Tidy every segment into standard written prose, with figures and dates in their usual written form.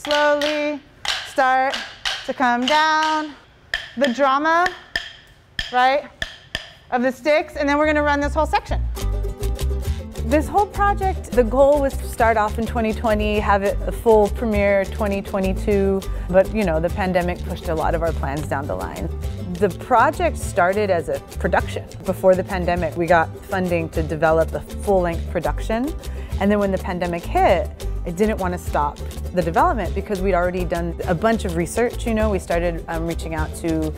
slowly start to come down. The drama, right, of the sticks, and then we're gonna run this whole section. This whole project, the goal was to start off in 2020, have it a full premiere 2022, but you know, the pandemic pushed a lot of our plans down the line. The project started as a production. Before the pandemic, we got funding to develop a full-length production, and then when the pandemic hit, I didn't want to stop the development because we'd already done a bunch of research, you know. We started reaching out to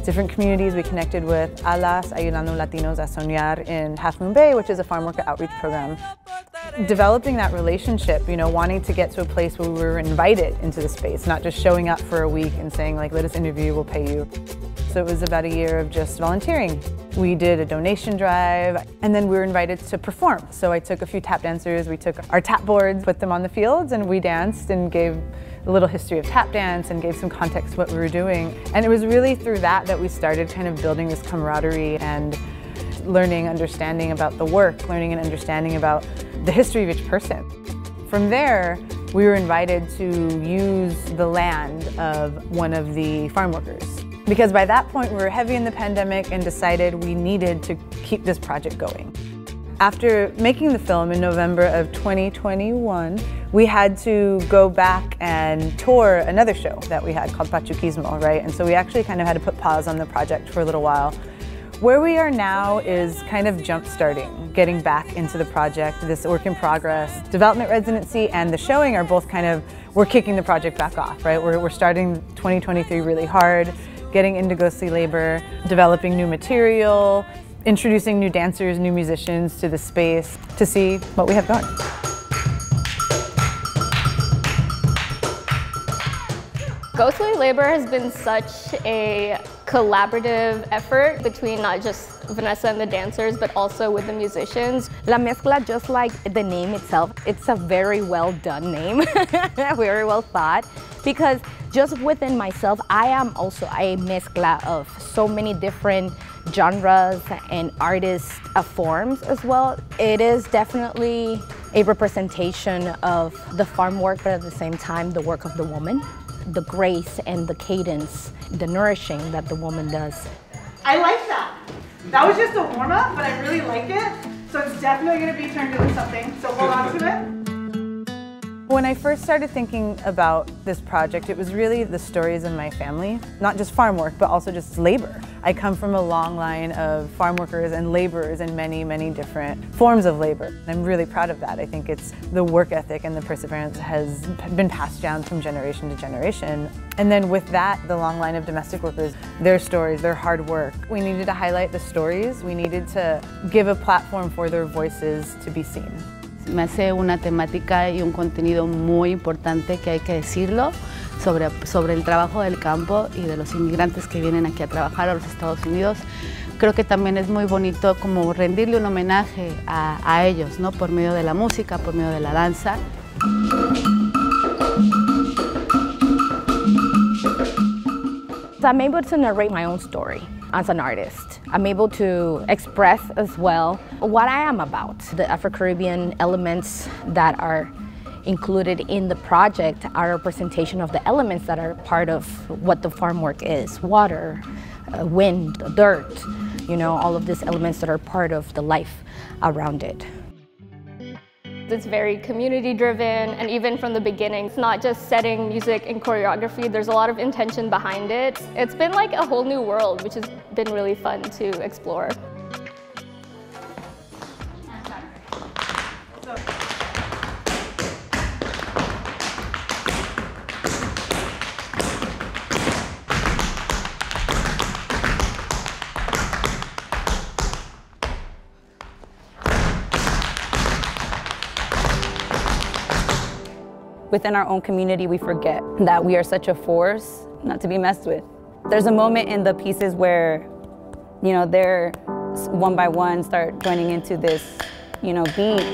different communities. We connected with ALAS, Ayudando Latinos a Soñar in Half Moon Bay, which is a farm worker outreach program. Developing that relationship, you know, wanting to get to a place where we were invited into the space, not just showing up for a week and saying like, let us interview you, we'll pay you. So it was about a year of just volunteering. We did a donation drive, and then we were invited to perform. So I took a few tap dancers, we took our tap boards, put them on the fields, and we danced and gave a little history of tap dance and gave some context to what we were doing. And it was really through that that we started kind of building this camaraderie and learning, understanding about the work, learning and understanding about the history of each person. From there, we were invited to use the land of one of the farm workers. Because by that point, we were heavy in the pandemic and decided we needed to keep this project going. After making the film in November of 2021, we had to go back and tour another show that we had called Pachuquísmo, right? And so we actually kind of had to put pause on the project for a little while. Where we are now is kind of jump-starting, getting back into the project, this work in progress. Development residency and the showing are both kind of, we're kicking the project back off, right? We're starting 2023 really hard, getting indigo sea labor, developing new material, introducing new dancers, new musicians to the space to see what we have going. Ghostly labor has been such a collaborative effort between not just Vanessa and the dancers, but also with the musicians. La Mezcla, just like the name itself, it's a very well done name, very well thought, because just within myself, I am also a mezcla of so many different genres and artist forms as well. It is definitely a representation of the farm work, but at the same time, the work of the woman. The grace and the cadence, the nourishing that the woman does. I like that. That was just a warm-up, but I really like it. So it's definitely going to be turned into something, so hold on to it. When I first started thinking about this project, it was really the stories of my family, not just farm work, but also just labor. I come from a long line of farm workers and laborers in many, many different forms of labor. I'm really proud of that. I think it's the work ethic and the perseverance has been passed down from generation to generation. And then with that, the long line of domestic workers, their stories, their hard work. We needed to highlight the stories. We needed to give a platform for their voices to be seen. Me hace una temática y un contenido muy importante que hay que decirlo sobre el trabajo del campo y de los inmigrantes que vienen aquí a trabajar a los Estados Unidos. Creo que también es muy bonito como rendirle un homenaje a ellos, ¿no? Por medio de la música, por medio de la danza. I'm able to narrate my own story as an artist. I'm able to express as well what I am about. The Afro-Caribbean elements that are included in the project are a representation of the elements that are part of what the farm work is. Water, wind, dirt, you know, all of these elements that are part of the life around it. It's very community driven, and even from the beginning, it's not just setting music and choreography, there's a lot of intention behind it. It's been like a whole new world, which has been really fun to explore. Within our own community, we forget that we are such a force not to be messed with. There's a moment in the pieces where, you know, they're one by one start joining into this, you know, beat.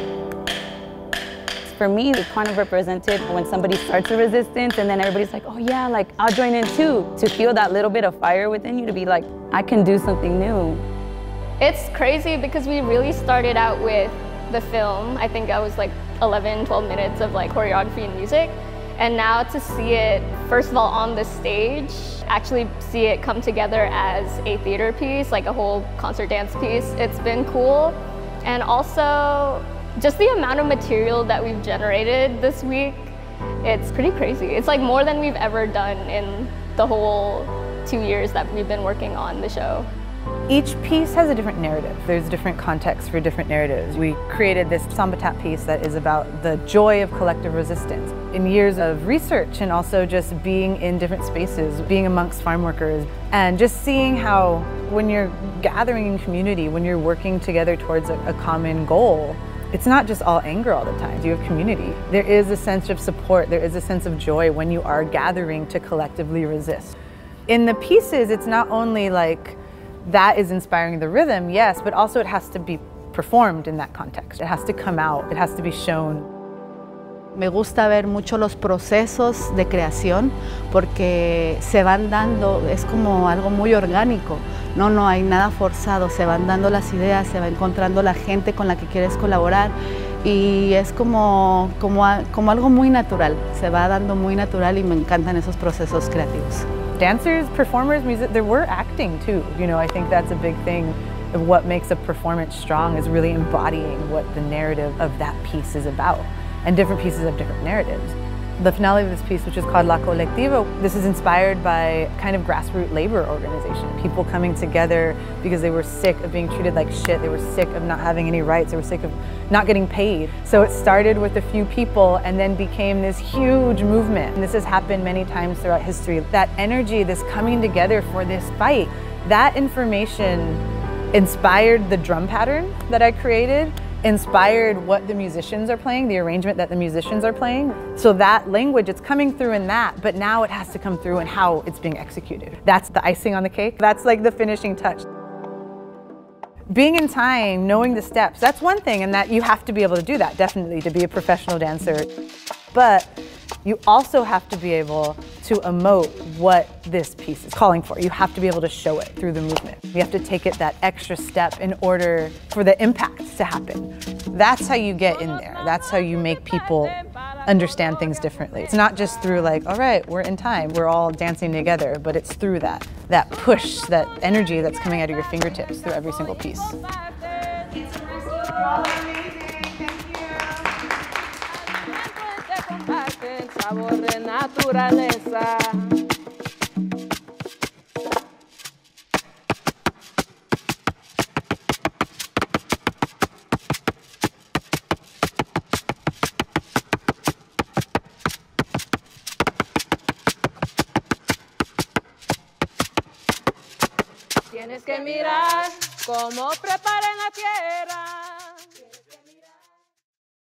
For me, it kind of represented when somebody starts a resistance and then everybody's like, oh yeah, like I'll join in too. To feel that little bit of fire within you, to be like, I can do something new. It's crazy because we really started out with the film. I think I was like 11, 12 minutes of like choreography and music. And now to see it, first of all, on the stage, actually see it come together as a theater piece, like a whole concert dance piece, it's been cool. And also, just the amount of material that we've generated this week, it's pretty crazy. It's like more than we've ever done in the whole 2 years that we've been working on the show. Each piece has a different narrative. There's different contexts for different narratives. We created this samba tap piece that is about the joy of collective resistance. In years of research and also just being in different spaces, being amongst farm workers, and just seeing how when you're gathering in community, when you're working together towards a common goal, it's not just all anger all the time. You have community. There is a sense of support, there is a sense of joy when you are gathering to collectively resist. In the pieces, it's not only like that is inspiring the rhythm, yes, but also it has to be performed in that context. It has to come out, it has to be shown. Me gusta ver mucho los procesos de creación porque se van dando, es como algo muy orgánico. No hay nada forzado, se van dando las ideas, se va encontrando la gente con la que quieres colaborar y es como algo muy natural, se va dando muy natural y me encantan esos procesos creativos. Dancers, performers, music, we're acting too. You know, I think that's a big thing of what makes a performance strong is really embodying what the narrative of that piece is about. And different pieces have different narratives. The finale of this piece, which is called La Colectiva, this is inspired by kind of grassroots labor organization. People coming together because they were sick of being treated like shit. They were sick of not having any rights. They were sick of not getting paid. So it started with a few people and then became this huge movement. And this has happened many times throughout history. That energy, this coming together for this fight, that information inspired the drum pattern that I created, inspired what the musicians are playing, the arrangement that the musicians are playing. So that language, it's coming through in that, but now it has to come through in how it's being executed. That's the icing on the cake. That's like the finishing touch. Being in time, knowing the steps, that's one thing, and that you have to be able to do that, definitely, to be a professional dancer. But you also have to be able to emote what this piece is calling for. You have to be able to show it through the movement. You have to take it that extra step in order for the impact to happen. That's how you get in there. That's how you make people understand things differently. It's not just through like, all right, we're in time, we're all dancing together, but it's through that push, that energy that's coming out of your fingertips through every single piece. Sabor de naturaleza. Tienes que mirar cómo preparan la tierra.